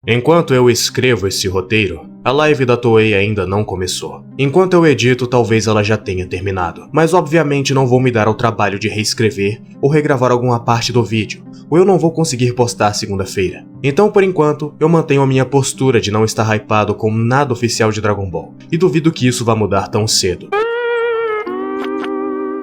Enquanto eu escrevo esse roteiro, a live da Toei ainda não começou. Enquanto eu edito, talvez ela já tenha terminado. Mas obviamente não vou me dar ao trabalho de reescrever ou regravar alguma parte do vídeo, ou eu não vou conseguir postar segunda-feira. Então, por enquanto, eu mantenho a minha postura de não estar hypado com nada oficial de Dragon Ball, e duvido que isso vá mudar tão cedo.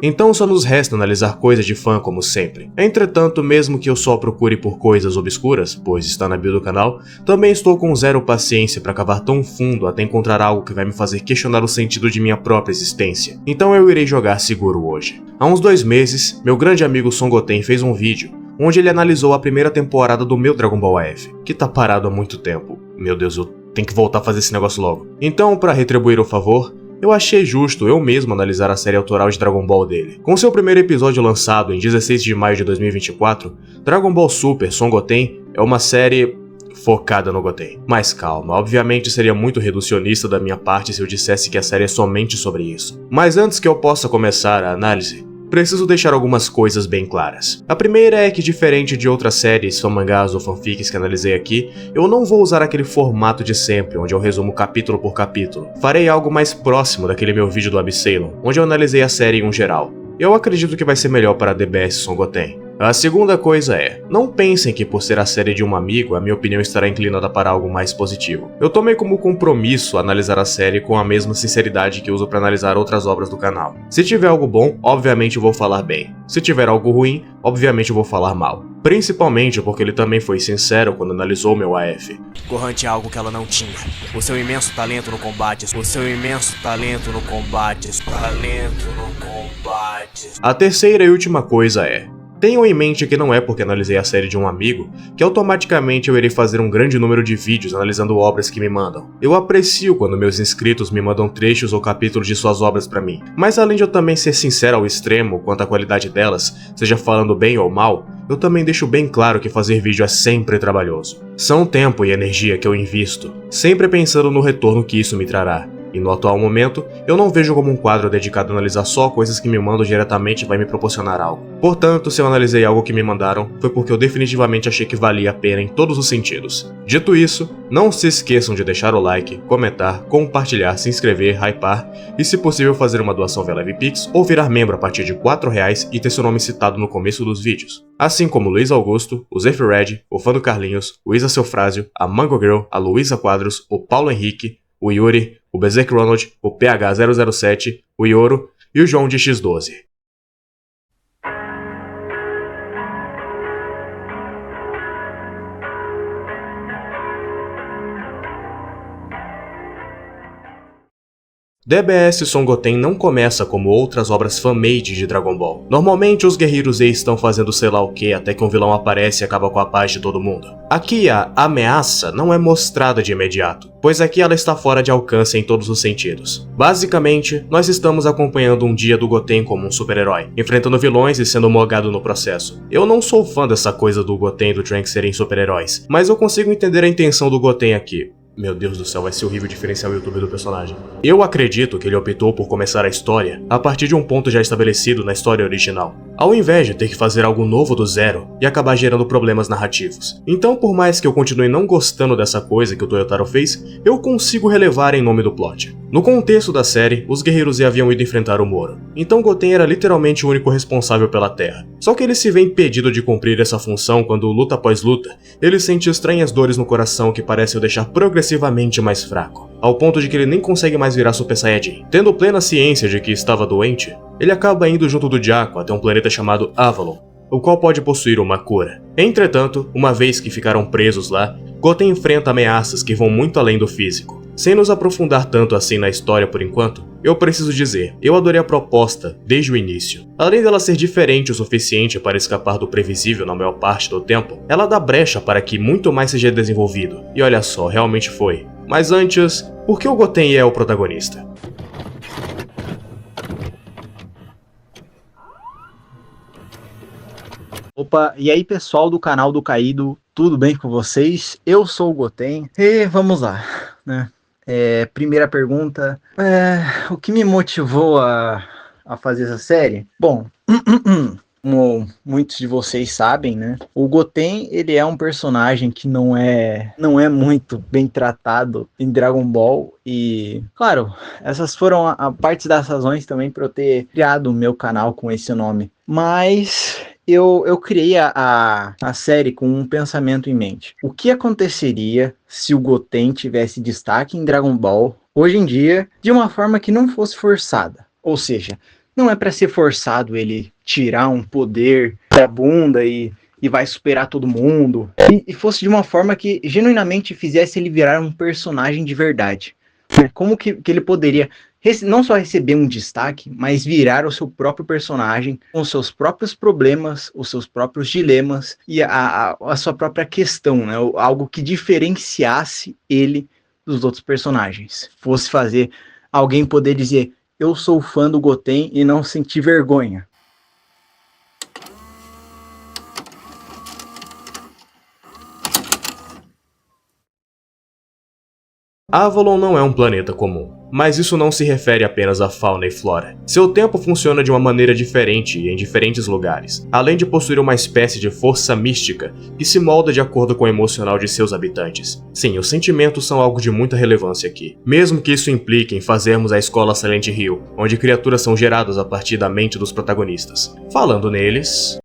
Então só nos resta analisar coisas de fã como sempre. Entretanto, mesmo que eu só procure por coisas obscuras, pois está na bio do canal, também estou com zero paciência para cavar tão fundo até encontrar algo que vai me fazer questionar o sentido de minha própria existência. Então eu irei jogar seguro hoje. Há uns 2 meses, meu grande amigo Son Goten fez um vídeo onde ele analisou a primeira temporada do meu Dragon Ball AF, que tá parado há muito tempo. Meu Deus, eu tenho que voltar a fazer esse negócio logo. Então, para retribuir o favor, eu achei justo eu mesmo analisar a série autoral de Dragon Ball dele. Com seu primeiro episódio lançado em 16 de maio de 2024, Dragon Ball Super Son Goten é uma série focada no Goten. Mas calma, obviamente seria muito reducionista da minha parte se eu dissesse que a série é somente sobre isso. Mas antes que eu possa começar a análise, preciso deixar algumas coisas bem claras. A primeira é que, diferente de outras séries, fanmangás ou fanfics que analisei aqui, eu não vou usar aquele formato de sempre, onde eu resumo capítulo por capítulo. Farei algo mais próximo daquele meu vídeo do Absalom, onde eu analisei a série em um geral. Eu acredito que vai ser melhor para DBS Son Goten. A segunda coisa é, não pensem que por ser a série de um amigo, a minha opinião estará inclinada para algo mais positivo. Eu tomei como compromisso analisar a série com a mesma sinceridade que uso para analisar outras obras do canal. Se tiver algo bom, obviamente eu vou falar bem. Se tiver algo ruim, obviamente eu vou falar mal. Principalmente porque ele também foi sincero quando analisou meu AF. Gohan tinha algo que ela não tinha. O seu imenso talento no combate. O seu imenso talento no combate. Talento no combate. A terceira e última coisa é, tenham em mente que não é porque analisei a série de um amigo que automaticamente eu irei fazer um grande número de vídeos analisando obras que me mandam. Eu aprecio quando meus inscritos me mandam trechos ou capítulos de suas obras pra mim, mas além de eu também ser sincero ao extremo quanto à qualidade delas, seja falando bem ou mal, eu também deixo bem claro que fazer vídeo é sempre trabalhoso. São tempo e energia que eu invisto, sempre pensando no retorno que isso me trará. E no atual momento, eu não vejo como um quadro dedicado a analisar só coisas que me mandam diretamente vai me proporcionar algo. Portanto, se eu analisei algo que me mandaram, foi porque eu definitivamente achei que valia a pena em todos os sentidos. Dito isso, não se esqueçam de deixar o like, comentar, compartilhar, se inscrever, hypar e se possível fazer uma doação via LivePix ou virar membro a partir de R$4 e ter seu nome citado no começo dos vídeos. Assim como Luiz Augusto, o Zefred, o Fã do Carlinhos, o Isa Seufrásio, a Mango Girl, a Luísa Quadros, o Paulo Henrique, o Yuri, o Berserk Ronald, o PH007, o Yoro e o João de X12. DBS Son Goten não começa como outras obras fan-made de Dragon Ball. Normalmente os guerreiros Z estão fazendo sei lá o que até que um vilão aparece e acaba com a paz de todo mundo. Aqui a ameaça não é mostrada de imediato, pois aqui ela está fora de alcance em todos os sentidos. Basicamente, nós estamos acompanhando um dia do Goten como um super-herói, enfrentando vilões e sendo mogado no processo. Eu não sou fã dessa coisa do Goten e do Trunks serem super-heróis, mas eu consigo entender a intenção do Goten aqui. Meu Deus do céu, vai ser horrível diferenciar o YouTube do personagem. Eu acredito que ele optou por começar a história a partir de um ponto já estabelecido na história original, ao invés de ter que fazer algo novo do zero e acabar gerando problemas narrativos. Então, por mais que eu continue não gostando dessa coisa que o Toyotaro fez, eu consigo relevar em nome do plot. No contexto da série, os guerreiros Z haviam ido enfrentar o Moro, então Goten era literalmente o único responsável pela Terra. Só que ele se vê impedido de cumprir essa função quando, luta após luta, ele sente estranhas dores no coração que parecem o deixar progressivamente mais fraco, ao ponto de que ele nem consegue mais virar Super Saiyajin. Tendo plena ciência de que estava doente, ele acaba indo junto do Jaco até um planeta chamado Avalon, o qual pode possuir uma cura. Entretanto, uma vez que ficaram presos lá, Goten enfrenta ameaças que vão muito além do físico. Sem nos aprofundar tanto assim na história por enquanto, eu preciso dizer, eu adorei a proposta desde o início. Além dela ser diferente o suficiente para escapar do previsível na maior parte do tempo, ela dá brecha para que muito mais seja desenvolvido. E olha só, realmente foi. Mas antes, por que o Goten é o protagonista? Opa, e aí pessoal do canal do Caído, tudo bem com vocês? Eu sou o Goten e vamos lá, né? Primeira pergunta, o que me motivou a fazer essa série? Bom, como muitos de vocês sabem, né? O Goten, ele é um personagem que não é muito bem tratado em Dragon Ball e, claro, essas foram a parte das razões também para eu ter criado o meu canal com esse nome. Mas eu criei a série com um pensamento em mente. O que aconteceria se o Goten tivesse destaque em Dragon Ball hoje em dia de uma forma que não fosse forçada? Ou seja, não é para ser forçado ele tirar um poder da bunda e vai superar todo mundo. E fosse de uma forma que genuinamente fizesse ele virar um personagem de verdade. Como que ele poderia não só receber um destaque, mas virar o seu próprio personagem, com os seus próprios problemas, os seus próprios dilemas e a sua própria questão, né? Algo que diferenciasse ele dos outros personagens. Fosse fazer alguém poder dizer: eu sou fã do Goten e não sentir vergonha. Avalon não é um planeta comum, mas isso não se refere apenas à fauna e flora. Seu tempo funciona de uma maneira diferente em diferentes lugares, além de possuir uma espécie de força mística que se molda de acordo com o emocional de seus habitantes. Sim, os sentimentos são algo de muita relevância aqui, mesmo que isso implique em fazermos a escola Silent Hill, onde criaturas são geradas a partir da mente dos protagonistas. Falando neles...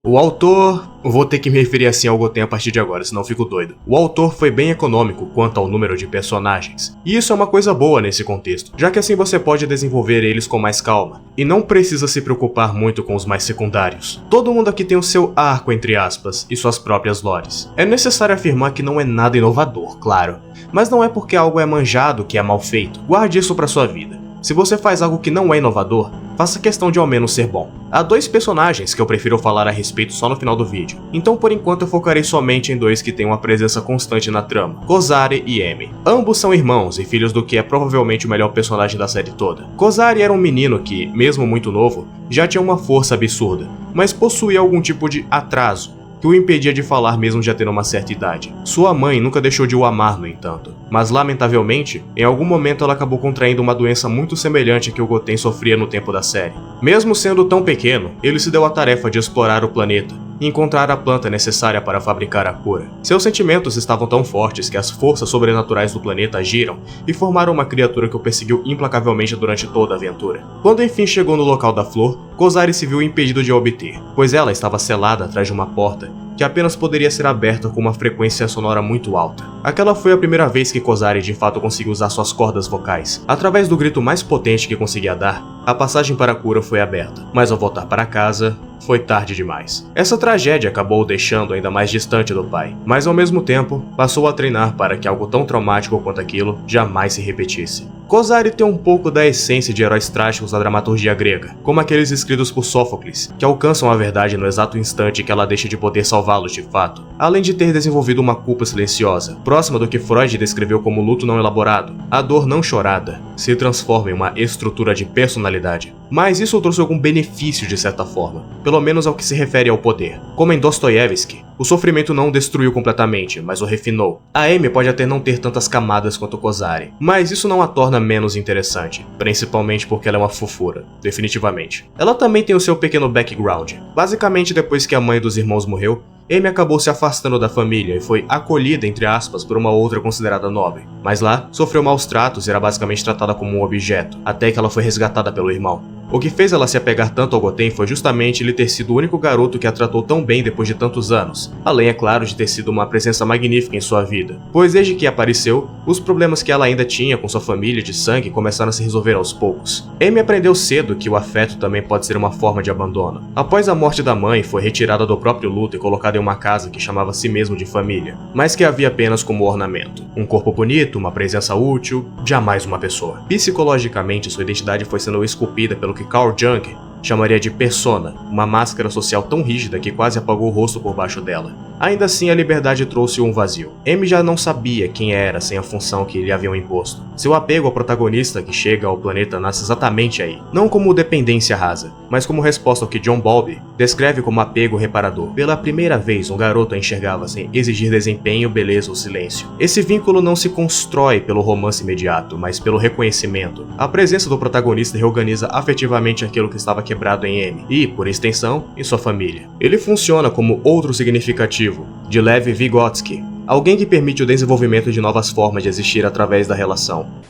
O autor... Vou ter que me referir assim ao Goten a partir de agora, senão fico doido. O autor foi bem econômico quanto ao número de personagens. E isso é uma coisa boa nesse contexto, já que assim você pode desenvolver eles com mais calma, e não precisa se preocupar muito com os mais secundários. Todo mundo aqui tem o seu arco, entre aspas, e suas próprias lores. É necessário afirmar que não é nada inovador, claro, mas não é porque algo é manjado que é mal feito. Guarde isso pra sua vida. Se você faz algo que não é inovador, faça questão de ao menos ser bom. Há dois personagens que eu prefiro falar a respeito só no final do vídeo, então por enquanto eu focarei somente em dois que têm uma presença constante na trama, Kozari e Emi. Ambos são irmãos e filhos do que é provavelmente o melhor personagem da série toda. Kozari era um menino que, mesmo muito novo, já tinha uma força absurda, mas possuía algum tipo de atraso, que o impedia de falar mesmo já tendo uma certa idade. Sua mãe nunca deixou de o amar, no entanto, mas lamentavelmente, em algum momento ela acabou contraindo uma doença muito semelhante à que o Goten sofria no tempo da série. Mesmo sendo tão pequeno, ele se deu a tarefa de explorar o planeta e encontrar a planta necessária para fabricar a cura. Seus sentimentos estavam tão fortes que as forças sobrenaturais do planeta agiram e formaram uma criatura que o perseguiu implacavelmente durante toda a aventura. Quando enfim chegou no local da flor, Kozari se viu impedido de a obter, pois ela estava selada atrás de uma porta que apenas poderia ser aberta com uma frequência sonora muito alta. Aquela foi a primeira vez que Kozari de fato conseguiu usar suas cordas vocais. Através do grito mais potente que conseguia dar, a passagem para a cura foi aberta, mas ao voltar para casa, foi tarde demais. Essa tragédia acabou o deixando ainda mais distante do pai, mas ao mesmo tempo, passou a treinar para que algo tão traumático quanto aquilo jamais se repetisse. Kozari tem um pouco da essência de heróis trágicos da dramaturgia grega, como aqueles escritos por Sófocles, que alcançam a verdade no exato instante que ela deixa de poder salvá-los de fato, além de ter desenvolvido uma culpa silenciosa, próxima do que Freud descreveu como luto não elaborado. A dor não chorada se transforma em uma estrutura de personalidade. Mas isso trouxe algum benefício de certa forma, pelo menos ao que se refere ao poder. Como em Dostoiévski, o sofrimento não o destruiu completamente, mas o refinou. A Amy pode até não ter tantas camadas quanto Kozari, mas isso não a torna menos interessante, principalmente porque ela é uma fofura, definitivamente. Ela também tem o seu pequeno background. Basicamente, depois que a mãe dos irmãos morreu, Amy acabou se afastando da família e foi acolhida, entre aspas, por uma outra considerada nobre. Mas lá, sofreu maus tratos e era basicamente tratada como um objeto, até que ela foi resgatada pelo irmão. O que fez ela se apegar tanto ao Goten foi justamente ele ter sido o único garoto que a tratou tão bem depois de tantos anos, além, é claro, de ter sido uma presença magnífica em sua vida, pois desde que apareceu, os problemas que ela ainda tinha com sua família de sangue começaram a se resolver aos poucos. Amy aprendeu cedo que o afeto também pode ser uma forma de abandono. Após a morte da mãe, foi retirada do próprio luto e colocada em uma casa que chamava a si mesmo de família, mas que havia apenas como ornamento. Um corpo bonito, uma presença útil, jamais uma pessoa. Psicologicamente, sua identidade foi sendo esculpida pelo que Carl Jung chamaria de persona, uma máscara social tão rígida que quase apagou o rosto por baixo dela. Ainda assim, a liberdade trouxe um vazio. M já não sabia quem era sem a função que lhe haviam imposto. Seu apego ao protagonista que chega ao planeta nasce exatamente aí, não como dependência rasa, mas como resposta ao que John Bowlby descreve como apego reparador. Pela primeira vez, um garoto a enxergava sem exigir desempenho, beleza ou silêncio. Esse vínculo não se constrói pelo romance imediato, mas pelo reconhecimento. A presença do protagonista reorganiza afetivamente aquilo que estava quebrado em M, e, por extensão, em sua família. Ele funciona como outro significativo de Lev Vygotsky, alguém que permite o desenvolvimento de novas formas de existir através da relação.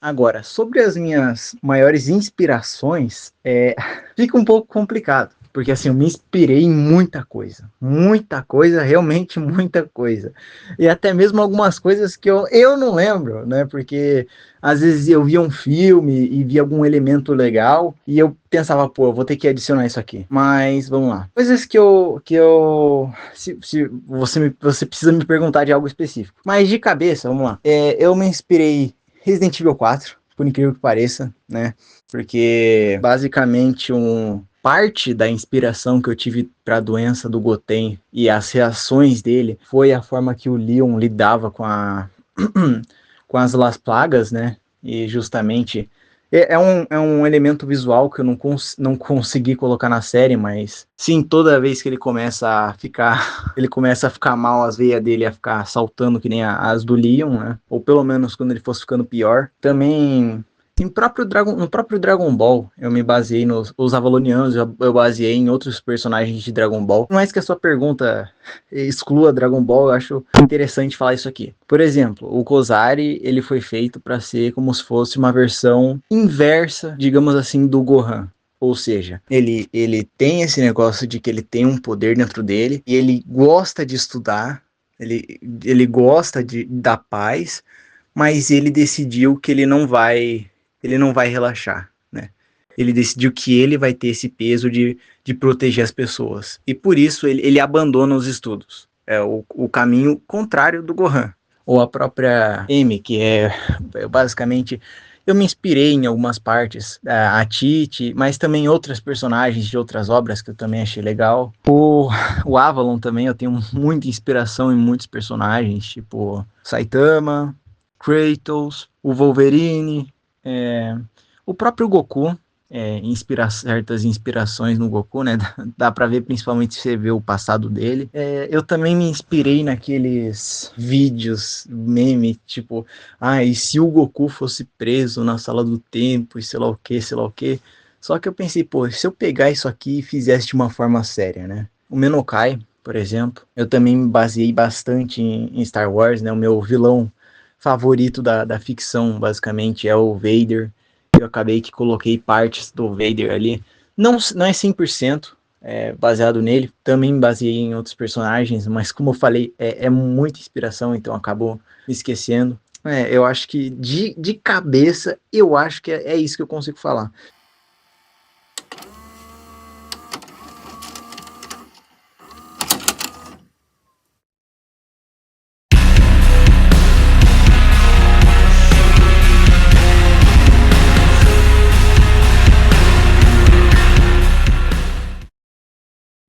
Agora, sobre as minhas maiores inspirações, fica um pouco complicado, porque assim, eu me inspirei em muita coisa, realmente muita coisa, e até mesmo algumas coisas que eu não lembro, né, porque às vezes eu via um filme e via algum elemento legal, e eu pensava, pô, eu vou ter que adicionar isso aqui, mas vamos lá. Coisas se você precisa me perguntar de algo específico, mas de cabeça, vamos lá, eu me inspirei Resident Evil 4, por incrível que pareça, né? Porque basicamente parte da inspiração que eu tive para a doença do Goten e as reações dele foi a forma que o Leon lidava com com as Las Plagas, né? E justamente é um elemento visual que eu não consegui colocar na série, mas sim, toda vez que ele começa a ficar mal, as veias dele a ficar saltando que nem as do Leon, né? Ou pelo menos quando ele fosse ficando pior. Também no próprio Dragon Ball, eu me baseei os Avalonianos, eu baseei em outros personagens de Dragon Ball. Por mais que a sua pergunta exclua Dragon Ball, eu acho interessante falar isso aqui. Por exemplo, o Kozari, ele foi feito para ser como se fosse uma versão inversa, digamos assim, do Gohan. Ou seja, ele tem esse negócio de que ele tem um poder dentro dele, e ele gosta de estudar, ele gosta da paz, mas ele decidiu que ele não vai relaxar, né? Ele decidiu que ele vai ter esse peso de proteger as pessoas. E por isso ele abandona os estudos. É o caminho contrário do Gohan. Ou a própria M, que basicamente... Eu me inspirei em algumas partes, a Tite, mas também outras personagens de outras obras que eu também achei legal. O Avalon também, eu tenho muita inspiração em muitos personagens, tipo Saitama, Kratos, o Wolverine... o próprio Goku, certas inspirações no Goku, né? Dá pra ver, principalmente se você vê o passado dele. Eu também me inspirei naqueles vídeos, meme, tipo, e se o Goku fosse preso na sala do tempo, e sei lá o que. Só que eu pensei, pô, se eu pegar isso aqui e fizesse de uma forma séria, né? O Menokai, por exemplo, eu também me baseei bastante em Star Wars, né? O meu vilão favorito da ficção, basicamente, é o Vader. Eu acabei que coloquei partes do Vader ali. Não é 100% baseado nele. Também me baseei em outros personagens, mas como eu falei, é muita inspiração, então acabou me esquecendo. Eu acho que de cabeça, eu acho que é isso que eu consigo falar.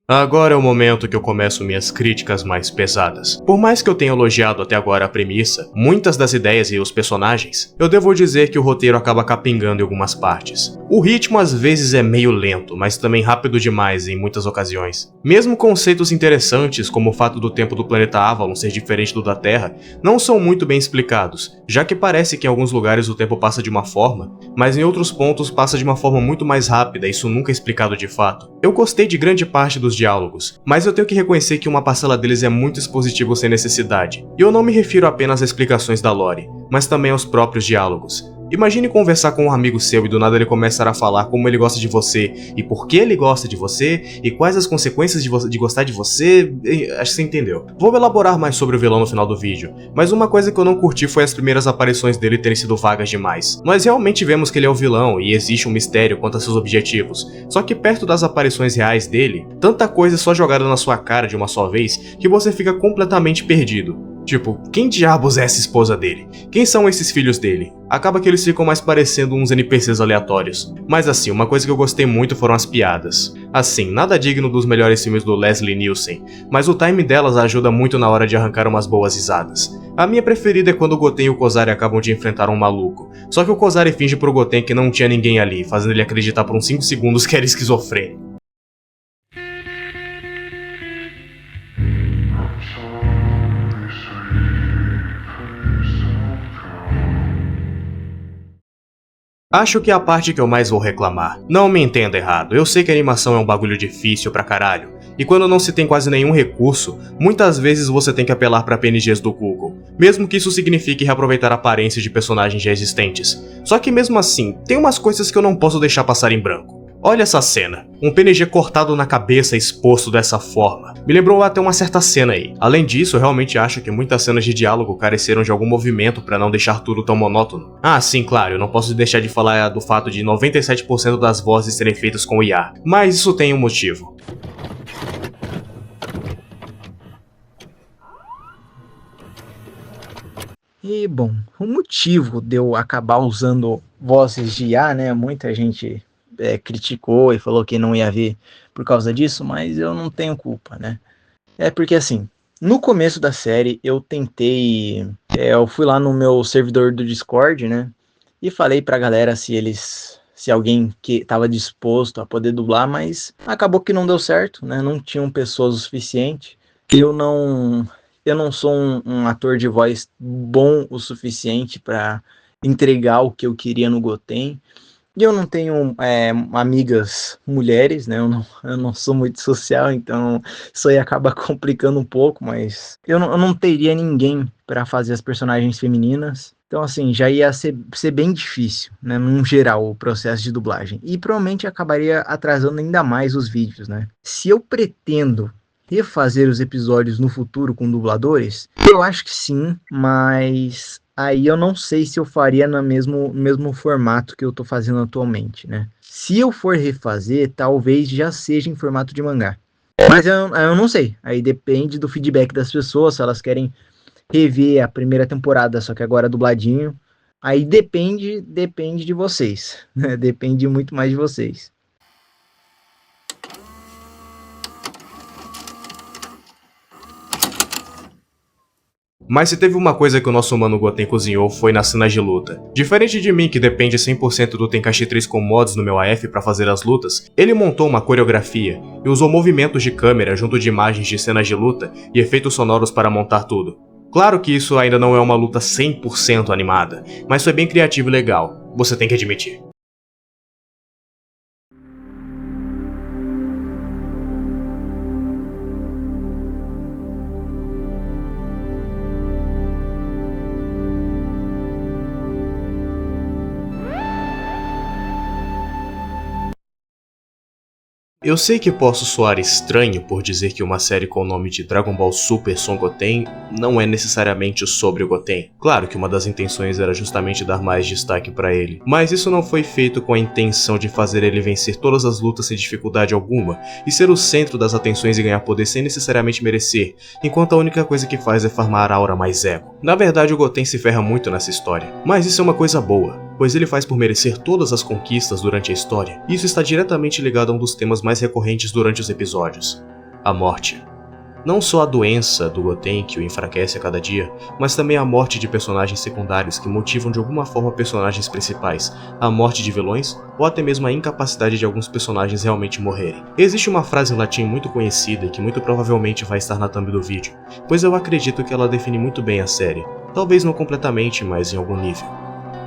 Agora é o momento que eu começo minhas críticas mais pesadas. Por mais que eu tenha elogiado até agora a premissa, muitas das ideias e os personagens, eu devo dizer que o roteiro acaba capingando em algumas partes. O ritmo às vezes é meio lento, mas também rápido demais em muitas ocasiões. Mesmo conceitos interessantes, como o fato do tempo do planeta Avalon ser diferente do da Terra, não são muito bem explicados, já que parece que em alguns lugares o tempo passa de uma forma, mas em outros pontos passa de uma forma muito mais rápida, e isso nunca é explicado de fato. Eu gostei de grande parte dos diálogos, mas eu tenho que reconhecer que uma parcela deles é muito expositivo sem necessidade. E eu não me refiro apenas às explicações da lore, mas também aos próprios diálogos. Imagine conversar com um amigo seu e do nada ele começar a falar como ele gosta de você, e por que ele gosta de você, e quais as consequências de gostar de você, acho que você entendeu. Vou elaborar mais sobre o vilão no final do vídeo, mas uma coisa que eu não curti foi as primeiras aparições dele terem sido vagas demais. Nós realmente vemos que ele é o vilão e existe um mistério quanto a seus objetivos, só que perto das aparições reais dele, tanta coisa é só jogada na sua cara de uma só vez que você fica completamente perdido. Tipo, quem diabos é essa esposa dele? Quem são esses filhos dele? Acaba que eles ficam mais parecendo uns NPCs aleatórios. Mas assim, uma coisa que eu gostei muito foram as piadas. Assim, nada digno dos melhores filmes do Leslie Nielsen, mas o time delas ajuda muito na hora de arrancar umas boas risadas. A minha preferida é quando o Goten e o Kozari acabam de enfrentar um maluco. Só que o Kozari finge pro Goten que não tinha ninguém ali, fazendo ele acreditar por uns 5 segundos que era esquizofrênico. Acho que é a parte que eu mais vou reclamar. Não me entenda errado, eu sei que a animação é um bagulho difícil pra caralho, e quando não se tem quase nenhum recurso, muitas vezes você tem que apelar pra PNGs do Google, mesmo que isso signifique reaproveitar a aparência de personagens já existentes. Só que mesmo assim, tem umas coisas que eu não posso deixar passar em branco. Olha essa cena, um PNG cortado na cabeça exposto dessa forma. Me lembrou até uma certa cena aí. Além disso, eu realmente acho que muitas cenas de diálogo careceram de algum movimento pra não deixar tudo tão monótono. Ah, sim, claro, eu não posso deixar de falar do fato de 97% das vozes serem feitas com IA, mas isso tem um motivo. E, bom, o motivo de eu acabar usando vozes de IA, né, muita gente criticou e falou que não ia ver por causa disso, mas eu não tenho culpa, né? É porque, assim, no começo da série eu tentei, eu fui lá no meu servidor do Discord, né, e falei pra galera se alguém que tava disposto a poder dublar, mas acabou que não deu certo, né, não tinham pessoas o suficiente. Eu não sou um ator de voz bom o suficiente para entregar o que eu queria no Goten. E eu não tenho amigas mulheres, né? Eu não sou muito social, então isso aí acaba complicando um pouco, mas eu não teria ninguém para fazer as personagens femininas. Então, assim, já ia ser bem difícil, né? Num geral, o processo de dublagem. E provavelmente acabaria atrasando ainda mais os vídeos, né? Se eu pretendo refazer os episódios no futuro com dubladores, eu acho que sim, mas aí eu não sei se eu faria no mesmo formato que eu tô fazendo atualmente, né? Se eu for refazer, talvez já seja em formato de mangá. Mas eu não sei. Aí depende do feedback das pessoas, se elas querem rever a primeira temporada, só que agora dubladinho. Aí depende de vocês, né? Depende muito mais de vocês. Mas se teve uma coisa que o nosso mano Goten cozinhou foi nas cenas de luta. Diferente de mim que depende 100% do Tenkaichi 3 com mods no meu AF para fazer as lutas, ele montou uma coreografia e usou movimentos de câmera junto de imagens de cenas de luta e efeitos sonoros para montar tudo. Claro que isso ainda não é uma luta 100% animada, mas foi bem criativo e legal, você tem que admitir. Eu sei que posso soar estranho por dizer que uma série com o nome de Dragon Ball Super Son Goten não é necessariamente sobre o Goten. Claro que uma das intenções era justamente dar mais destaque pra ele, mas isso não foi feito com a intenção de fazer ele vencer todas as lutas sem dificuldade alguma e ser o centro das atenções e ganhar poder sem necessariamente merecer, enquanto a única coisa que faz é farmar a aura mais ego. Na verdade, o Goten se ferra muito nessa história, mas isso é uma coisa boa, pois ele faz por merecer todas as conquistas durante a história, e isso está diretamente ligado a um dos temas mais recorrentes durante os episódios: a morte. Não só a doença do Goten que o enfraquece a cada dia, mas também a morte de personagens secundários que motivam de alguma forma personagens principais, a morte de vilões, ou até mesmo a incapacidade de alguns personagens realmente morrerem. Existe uma frase em latim muito conhecida e que muito provavelmente vai estar na thumb do vídeo, pois eu acredito que ela define muito bem a série, talvez não completamente, mas em algum nível.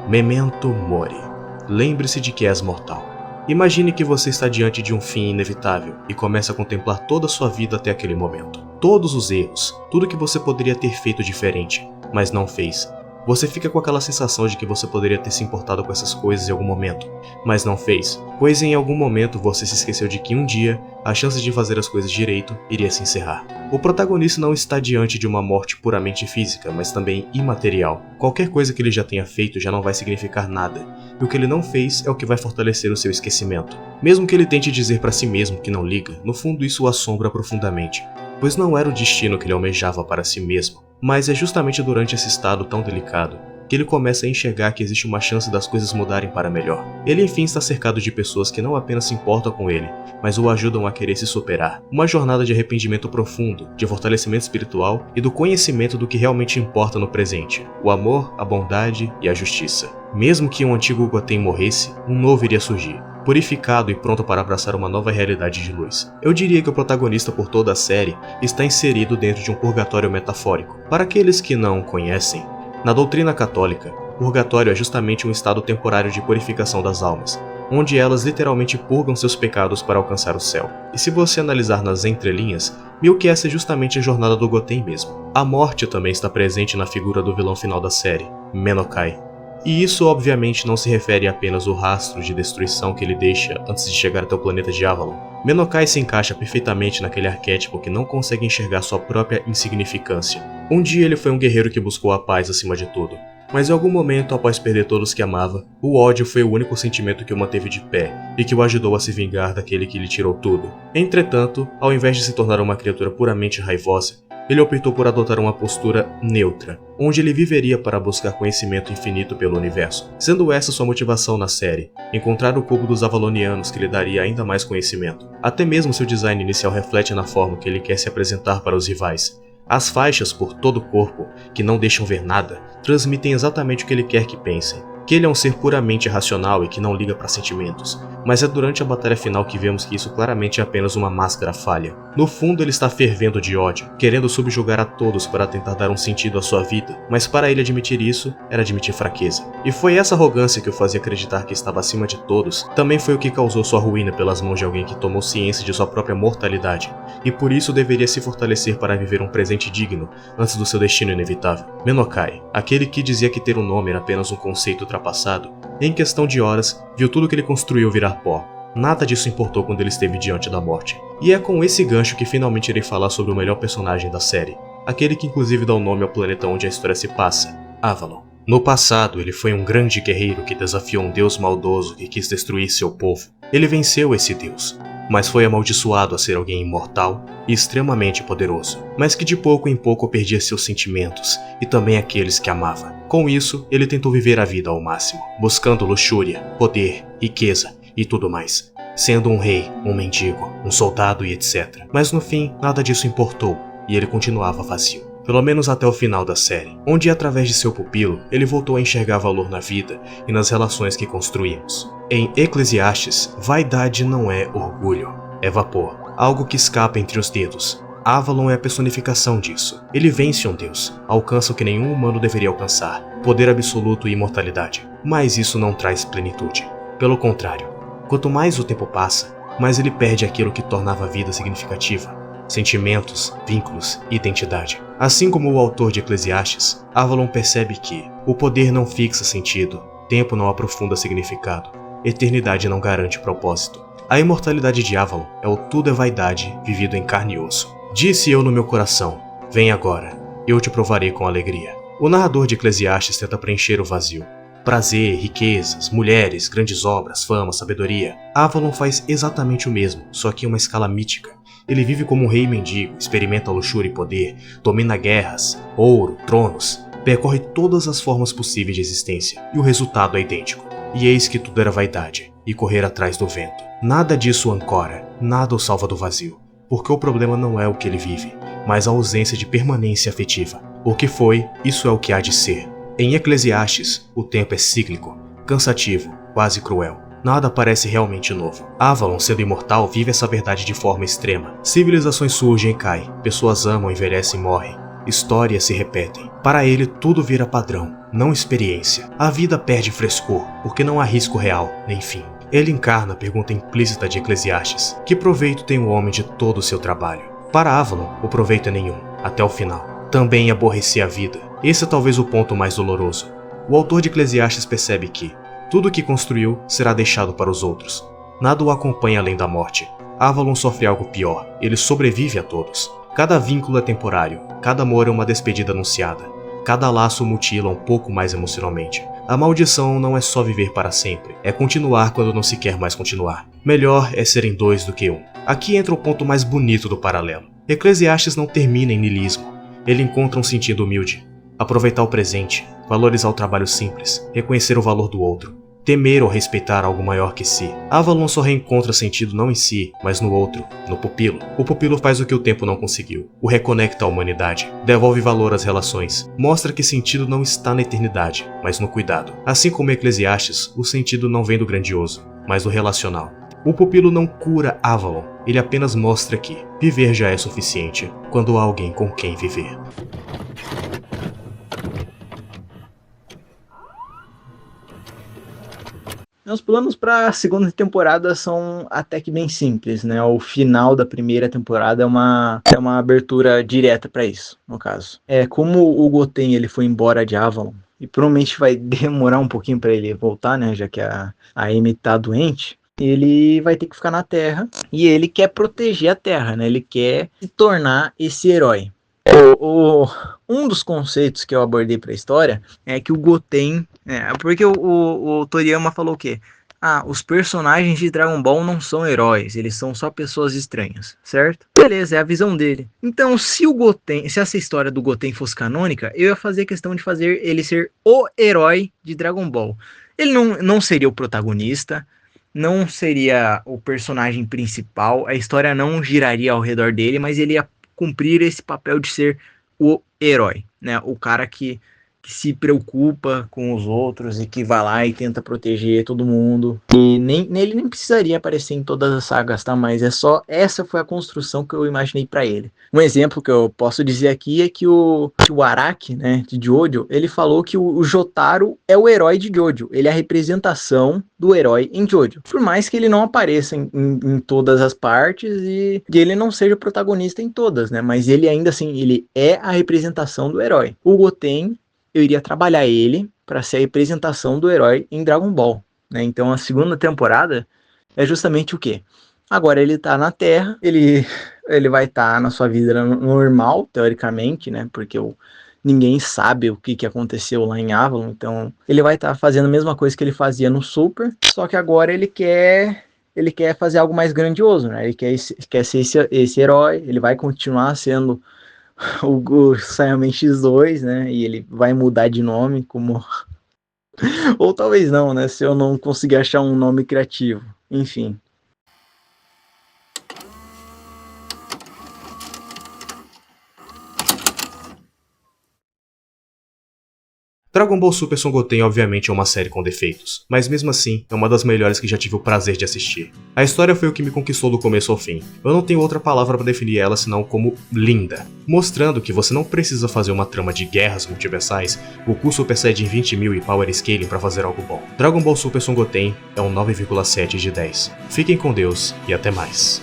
Memento mori. Lembre-se de que és mortal. Imagine que você está diante de um fim inevitável e começa a contemplar toda a sua vida até aquele momento. Todos os erros, tudo que você poderia ter feito diferente, mas não fez. Você fica com aquela sensação de que você poderia ter se importado com essas coisas em algum momento, mas não fez, pois em algum momento você se esqueceu de que um dia a chance de fazer as coisas direito iria se encerrar. O protagonista não está diante de uma morte puramente física, mas também imaterial. Qualquer coisa que ele já tenha feito já não vai significar nada, e o que ele não fez é o que vai fortalecer o seu esquecimento. Mesmo que ele tente dizer para si mesmo que não liga, no fundo isso o assombra profundamente, pois não era o destino que ele almejava para si mesmo. Mas é justamente durante esse estado tão delicado que ele começa a enxergar que existe uma chance das coisas mudarem para melhor. Ele enfim está cercado de pessoas que não apenas se importam com ele, mas o ajudam a querer se superar. Uma jornada de arrependimento profundo, de fortalecimento espiritual e do conhecimento do que realmente importa no presente: o amor, a bondade e a justiça. Mesmo que um antigo Goten morresse, um novo iria surgir, purificado e pronto para abraçar uma nova realidade de luz. Eu diria que o protagonista por toda a série está inserido dentro de um purgatório metafórico. Para aqueles que não conhecem, na doutrina católica, purgatório é justamente um estado temporário de purificação das almas, onde elas literalmente purgam seus pecados para alcançar o céu. E se você analisar nas entrelinhas, meio que essa é justamente a jornada do Goten mesmo. A morte também está presente na figura do vilão final da série, Menokai. E isso obviamente não se refere apenas ao rastro de destruição que ele deixa antes de chegar até o planeta de Avalon. Menokai se encaixa perfeitamente naquele arquétipo que não consegue enxergar sua própria insignificância. Um dia ele foi um guerreiro que buscou a paz acima de tudo, mas em algum momento, após perder todos que amava, o ódio foi o único sentimento que o manteve de pé e que o ajudou a se vingar daquele que lhe tirou tudo. Entretanto, ao invés de se tornar uma criatura puramente raivosa, ele optou por adotar uma postura neutra, onde ele viveria para buscar conhecimento infinito pelo universo, sendo essa sua motivação na série, encontrar o cubo dos Avalonianos que lhe daria ainda mais conhecimento. Até mesmo seu design inicial reflete na forma que ele quer se apresentar para os rivais. As faixas por todo o corpo, que não deixam ver nada, transmitem exatamente o que ele quer que pensem. Que ele é um ser puramente racional e que não liga para sentimentos, mas é durante a batalha final que vemos que isso claramente é apenas uma máscara falha. No fundo ele está fervendo de ódio, querendo subjugar a todos para tentar dar um sentido à sua vida, mas para ele admitir isso, era admitir fraqueza. E foi essa arrogância que o fazia acreditar que estava acima de todos, também foi o que causou sua ruína pelas mãos de alguém que tomou ciência de sua própria mortalidade, e por isso deveria se fortalecer para viver um presente digno antes do seu destino inevitável. Menokai, aquele que dizia que ter um nome era apenas um conceito ultrapassado, em questão de horas, viu tudo que ele construiu virar pó. Nada disso importou quando ele esteve diante da morte. E é com esse gancho que finalmente irei falar sobre o melhor personagem da série, aquele que inclusive dá o nome ao planeta onde a história se passa, Avalon. No passado, ele foi um grande guerreiro que desafiou um deus maldoso que quis destruir seu povo. Ele venceu esse deus, mas foi amaldiçoado a ser alguém imortal e extremamente poderoso, mas que de pouco em pouco perdia seus sentimentos e também aqueles que amava. Com isso, ele tentou viver a vida ao máximo, buscando luxúria, poder, riqueza e tudo mais, sendo um rei, um mendigo, um soldado e etc. Mas no fim, nada disso importou e ele continuava vazio. Pelo menos até o final da série, onde através de seu pupilo, ele voltou a enxergar valor na vida e nas relações que construímos. Em Eclesiastes, vaidade não é orgulho, é vapor, algo que escapa entre os dedos. Avalon é a personificação disso. Ele vence um deus, alcança o que nenhum humano deveria alcançar, poder absoluto e imortalidade. Mas isso não traz plenitude. Pelo contrário, quanto mais o tempo passa, mais ele perde aquilo que tornava a vida significativa. Sentimentos, vínculos e identidade. Assim como o autor de Eclesiastes, Avalon percebe que o poder não fixa sentido, tempo não aprofunda significado, eternidade não garante propósito. A imortalidade de Avalon é o tudo é vaidade vivido em carne e osso. Disse eu no meu coração, vem agora, eu te provarei com alegria. O narrador de Eclesiastes tenta preencher o vazio. Prazer, riquezas, mulheres, grandes obras, fama, sabedoria. Avalon faz exatamente o mesmo, só que em uma escala mítica. Ele vive como um rei mendigo, experimenta luxúria e poder, domina guerras, ouro, tronos, percorre todas as formas possíveis de existência, e o resultado é idêntico. E eis que tudo era vaidade, e correr atrás do vento. Nada disso o ancora, nada o salva do vazio, porque o problema não é o que ele vive, mas a ausência de permanência afetiva. O que foi, isso é o que há de ser. Em Eclesiastes, o tempo é cíclico, cansativo, quase cruel. Nada parece realmente novo. Avalon, sendo imortal, vive essa verdade de forma extrema. Civilizações surgem e caem, pessoas amam, envelhecem e morrem. Histórias se repetem. Para ele, tudo vira padrão, não experiência. A vida perde frescor, porque não há risco real, nem fim. Ele encarna a pergunta implícita de Eclesiastes: que proveito tem o homem de todo o seu trabalho? Para Avalon, o proveito é nenhum, até o final. Também aborrecer a vida. Esse é talvez o ponto mais doloroso. O autor de Eclesiastes percebe que tudo o que construiu será deixado para os outros. Nada o acompanha além da morte. Avalon sofre algo pior, ele sobrevive a todos. Cada vínculo é temporário, cada amor é uma despedida anunciada. Cada laço mutila um pouco mais emocionalmente. A maldição não é só viver para sempre, é continuar quando não se quer mais continuar. Melhor é serem dois do que um. Aqui entra o ponto mais bonito do paralelo. Eclesiastes não termina em niilismo. ele encontra um sentido humilde. Aproveitar o presente, valorizar o trabalho simples, reconhecer o valor do outro, temer ou respeitar algo maior que si. Avalon só reencontra sentido não em si, mas no outro, no pupilo. O pupilo faz o que o tempo não conseguiu, o reconecta à humanidade, devolve valor às relações, mostra que sentido não está na eternidade, mas no cuidado. Assim como em Eclesiastes, o sentido não vem do grandioso, mas do relacional. O pupilo não cura Avalon, ele apenas mostra que viver já é suficiente quando há alguém com quem viver. Meus planos para a segunda temporada são até que bem simples, né? O final da primeira temporada é uma abertura direta para isso, no caso. Como o Goten ele foi embora de Avalon, e provavelmente vai demorar um pouquinho para ele voltar, né? Já que a Amy tá doente. Ele vai ter que ficar na Terra e ele quer proteger a Terra, né? Ele quer se tornar esse herói. Um dos conceitos que eu abordei para a história é que o Goten... porque o Toriyama falou o quê? Os personagens de Dragon Ball não são heróis, eles são só pessoas estranhas, certo? Beleza, é a visão dele. Então, se essa história do Goten fosse canônica, eu ia fazer questão de fazer ele ser o herói de Dragon Ball. Ele não seria o protagonista, não seria o personagem principal, a história não giraria ao redor dele, mas ele ia cumprir esse papel de ser o herói, né? O cara que se preocupa com os outros e que vai lá e tenta proteger todo mundo. E ele nem precisaria aparecer em todas as sagas, tá? Mas essa foi a construção que eu imaginei para ele. Um exemplo que eu posso dizer aqui é que o Araki, né, de Jojo, ele falou que o Jotaro é o herói de Jojo. Ele é a representação do herói em Jojo. Por mais que ele não apareça em todas as partes e ele não seja o protagonista em todas, né? Mas ele ainda assim, ele é a representação do herói. O Goten, eu iria trabalhar ele para ser a representação do herói em Dragon Ball, né? Então a segunda temporada é justamente o quê? Agora ele tá na Terra, ele vai estar na sua vida normal, teoricamente, né? Porque ninguém sabe o que aconteceu lá em Avalon, então ele vai estar fazendo a mesma coisa que ele fazia no Super, só que agora ele quer fazer algo mais grandioso, né? Ele quer ser esse herói, ele vai continuar sendo o Saiyaman X2, né? E ele vai mudar de nome, como... Ou talvez não, né? Se eu não conseguir achar um nome criativo. Enfim. Dragon Ball Super Son Goten obviamente é uma série com defeitos, mas mesmo assim é uma das melhores que já tive o prazer de assistir. A história foi o que me conquistou do começo ao fim. Eu não tenho outra palavra para definir ela senão como linda, mostrando que você não precisa fazer uma trama de guerras multiversais, Goku Super Saiyajin 20.000 e Power Scaling para fazer algo bom. Dragon Ball Super Son Goten é um 9,7 de 10. Fiquem com Deus e até mais.